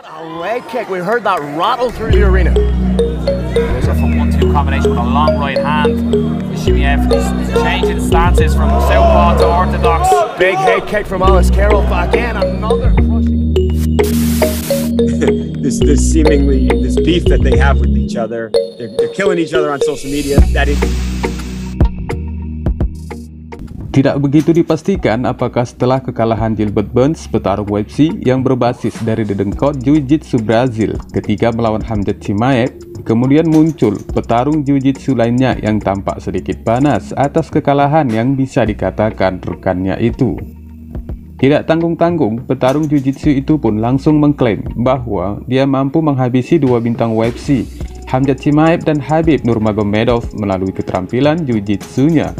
What a leg kick. We heard that rattle through the arena. There's a 1-2 combination with a long right hand. Shimiev is changing stances from southpaw to orthodox. Big head kick from Alice Carroll. Again, another crushing. this beef that they have with each other. They're killing each other on social media. Tidak begitu dipastikan apakah setelah kekalahan Gilbert Burns, petarung UFC yang berbasis dari dedengkot Jiu-Jitsu Brazil ketika melawan Khamzat Chimaev, kemudian muncul petarung Jiu-Jitsu lainnya yang tampak sedikit panas atas kekalahan yang bisa dikatakan rekannya itu. Tidak tanggung-tanggung, petarung Jiu-Jitsu itu pun langsung mengklaim bahwa dia mampu menghabisi dua bintang UFC, Khamzat Chimaev dan Khabib Nurmagomedov melalui keterampilan Jiu-Jitsunya.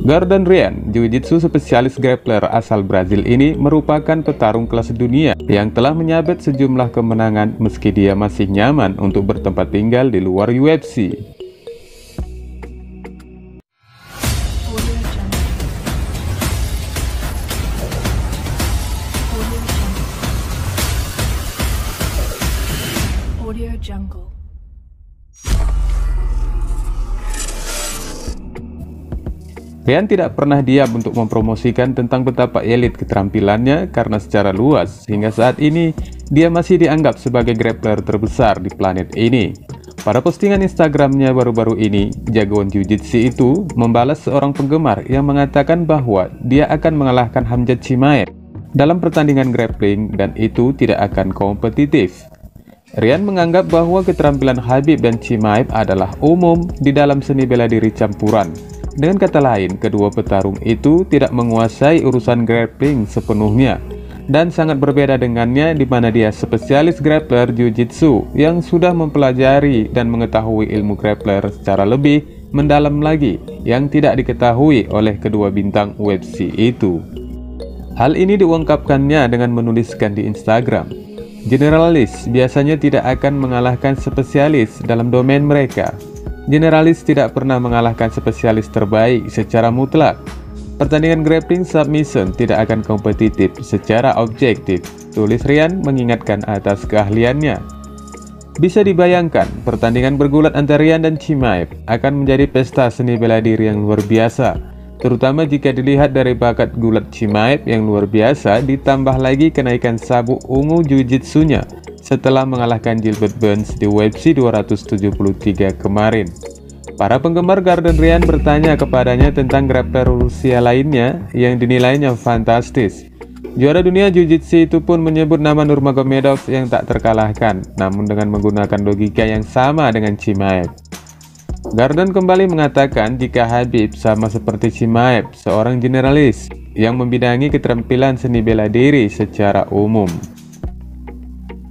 Gordon Ryan, Jiu-Jitsu spesialis grappler asal Brazil ini merupakan petarung kelas dunia yang telah menyabet sejumlah kemenangan meski dia masih nyaman untuk bertempat tinggal di luar UFC. Ryan tidak pernah diam untuk mempromosikan tentang betapa elit keterampilannya karena secara luas, hingga saat ini dia masih dianggap sebagai grappler terbesar di planet ini. Pada postingan Instagramnya baru-baru ini, jagoan Jiu-Jitsu itu membalas seorang penggemar yang mengatakan bahwa dia akan mengalahkan Khamzat Chimaev dalam pertandingan grappling dan itu tidak akan kompetitif. Ryan menganggap bahwa keterampilan Khabib dan Chimaev adalah umum di dalam seni bela diri campuran. Dengan kata lain, kedua petarung itu tidak menguasai urusan grappling sepenuhnya dan sangat berbeda dengannya di mana dia spesialis grappler Jiu-Jitsu yang sudah mempelajari dan mengetahui ilmu grappler secara lebih mendalam lagi yang tidak diketahui oleh kedua bintang UFC itu. Hal ini diungkapkannya dengan menuliskan di Instagram, "Generalis biasanya tidak akan mengalahkan spesialis dalam domain mereka. Generalis tidak pernah mengalahkan spesialis terbaik secara mutlak. Pertandingan grappling submission tidak akan kompetitif secara objektif," tulis Ryan mengingatkan atas keahliannya. Bisa dibayangkan, pertandingan bergulat antara Ryan dan Chimaev akan menjadi pesta seni bela diri yang luar biasa, terutama jika dilihat dari bakat gulat Chimaev yang luar biasa ditambah lagi kenaikan sabuk ungu Jiu-Jitsunya setelah mengalahkan Gilbert Burns di UFC 273 kemarin. Para penggemar Gordon Ryan bertanya kepadanya tentang grappler Rusia lainnya yang dinilainya fantastis. Juara dunia Jiu-Jitsu itu pun menyebut nama Nurmagomedov yang tak terkalahkan, namun dengan menggunakan logika yang sama dengan Chimaev. Gordon kembali mengatakan jika Khabib sama seperti Chimaev, seorang generalis yang membidangi keterampilan seni bela diri secara umum.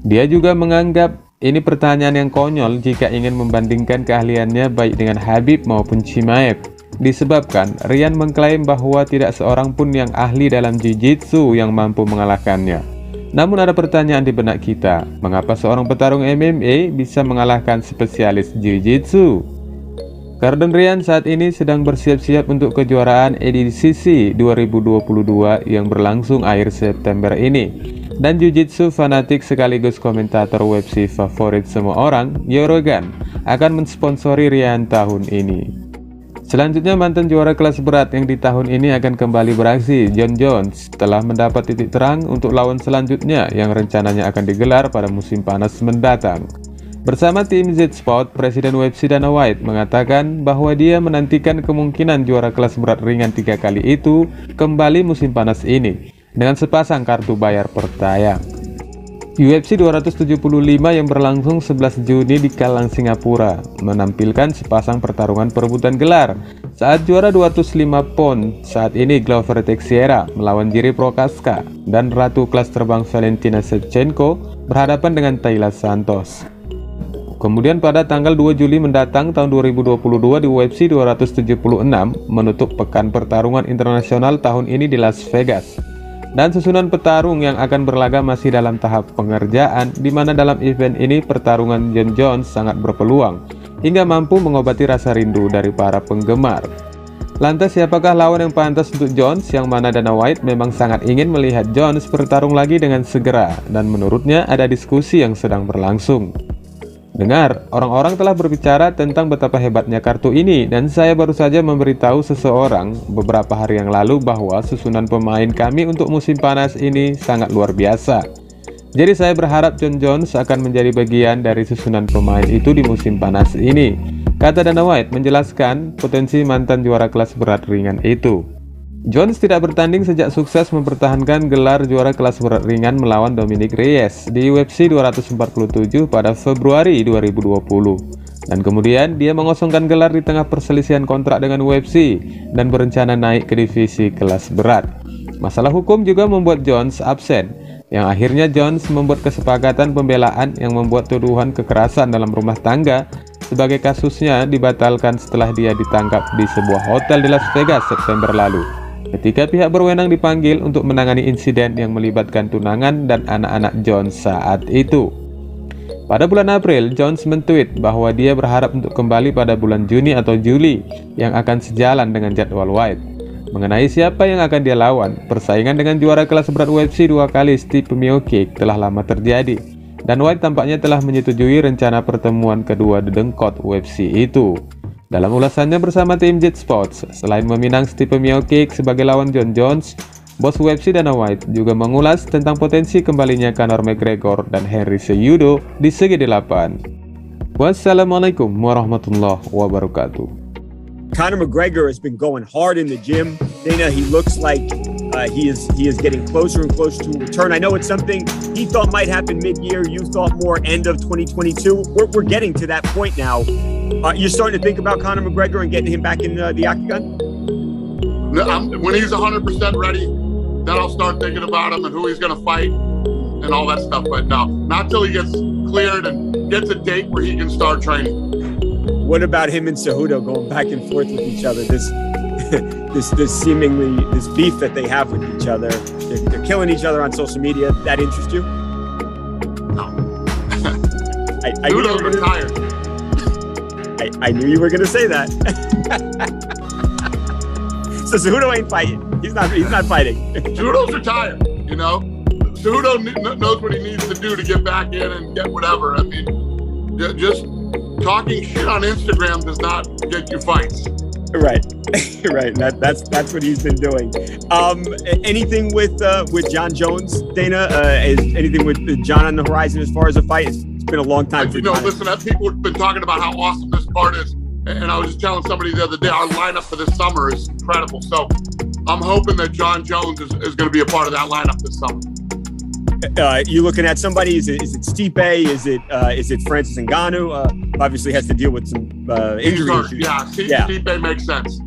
Dia juga menganggap ini pertanyaan yang konyol jika ingin membandingkan keahliannya baik dengan Khabib maupun Chimaev, disebabkan Ryan mengklaim bahwa tidak seorang pun yang ahli dalam Jiu-Jitsu yang mampu mengalahkannya. Namun ada pertanyaan di benak kita, mengapa seorang petarung MMA bisa mengalahkan spesialis Jiu-Jitsu? Gordon Ryan saat ini sedang bersiap-siap untuk kejuaraan ADCC 2022 yang berlangsung akhir September ini. Dan Jiu-Jitsu fanatik sekaligus komentator UFC favorit semua orang, Joe Rogan, akan mensponsori Ryan tahun ini. Selanjutnya, mantan juara kelas berat yang di tahun ini akan kembali beraksi, Jon Jones, telah mendapat titik terang untuk lawan selanjutnya yang rencananya akan digelar pada musim panas mendatang. Bersama tim Z-Sport, Presiden UFC Dana White mengatakan bahwa dia menantikan kemungkinan juara kelas berat ringan 3 kali itu kembali musim panas ini dengan sepasang kartu bayar per tayang. UFC 275 yang berlangsung 11 Juni di Kallang, Singapura menampilkan sepasang pertarungan perebutan gelar saat juara 205 pound saat ini Glover Teixeira melawan Jiri Prochazka dan ratu kelas terbang Valentina Shevchenko berhadapan dengan Taila Santos. Kemudian pada tanggal 2 Juli mendatang tahun 2022 di UFC 276 menutup pekan pertarungan internasional tahun ini di Las Vegas. Dan susunan petarung yang akan berlaga masih dalam tahap pengerjaan, di mana dalam event ini pertarungan Jon Jones sangat berpeluang hingga mampu mengobati rasa rindu dari para penggemar. Lantas siapakah lawan yang pantas untuk Jones, yang mana Dana White memang sangat ingin melihat Jones bertarung lagi dengan segera, dan menurutnya ada diskusi yang sedang berlangsung. Dengar, orang-orang telah berbicara tentang betapa hebatnya kartu ini, dan saya baru saja memberitahu seseorang beberapa hari yang lalu bahwa susunan pemain kami untuk musim panas ini sangat luar biasa. Jadi saya berharap Jon Jones akan menjadi bagian dari susunan pemain itu di musim panas ini, kata Dana White menjelaskan potensi mantan juara kelas berat ringan itu. Jones tidak bertanding sejak sukses mempertahankan gelar juara kelas berat ringan melawan Dominic Reyes di UFC 247 pada Februari 2020. Dan kemudian dia mengosongkan gelar di tengah perselisihan kontrak dengan UFC dan berencana naik ke divisi kelas berat. Masalah hukum juga membuat Jones absen, yang akhirnya Jones membuat kesepakatan pembelaan yang membuat tuduhan kekerasan dalam rumah tangga sebagai kasusnya dibatalkan setelah dia ditangkap di sebuah hotel di Las Vegas September lalu, ketika pihak berwenang dipanggil untuk menangani insiden yang melibatkan tunangan dan anak-anak Jones saat itu. Pada bulan April, Jones men-tweet bahwa dia berharap untuk kembali pada bulan Juni atau Juli yang akan sejalan dengan jadwal White. Mengenai siapa yang akan dia lawan, persaingan dengan juara kelas berat UFC 2 kali Stipe Miocic telah lama terjadi, dan White tampaknya telah menyetujui rencana pertemuan kedua dedengkot UFC itu. Dalam ulasannya bersama tim Jet Sports, selain meminang Stipe Miocic sebagai lawan Jon Jones, bos UFC Dana White juga mengulas tentang potensi kembalinya Conor McGregor dan Henry Cejudo di segi 8. Wassalamualaikum warahmatullahi wabarakatuh. Conor McGregor has been going hard in the gym. Dana, he looks like he is getting closer and closer to a return. I know it's something he thought might happen mid-year. You thought more end of 2022. We're getting to that point now. You're starting to think about Conor McGregor and getting him back in the octagon? When he's 100% ready, then I'll start thinking about him and who he's going to fight and all that stuff. But no, not till he gets cleared and gets a date where he can start training. What about him and Cejudo going back and forth with each other? This seemingly this beef that they have with each other. They're killing each other on social media. That interests you? No. I knew you were retired. I knew you were going to say that. So Cejudo ain't fighting. He's not fighting. Cejudo's retired. You know, Cejudo knows what he needs to do to get back in and get whatever. I mean, just talking shit on Instagram does not get you fights. Right, right. That's what he's been doing. Anything with Jon Jones, Dana? Is anything with Jon on the horizon as far as a fight? It's been a long time. You know, listen, people have been talking about how awesome this card is, and I was just telling somebody the other day, our lineup for this summer is incredible. So I'm hoping that Jon Jones is going to be a part of that lineup this summer. You looking at somebody? Is it Stipe? Is it Francis Ngannou? Obviously has to deal with some injury issues. Yeah, Stipe makes sense.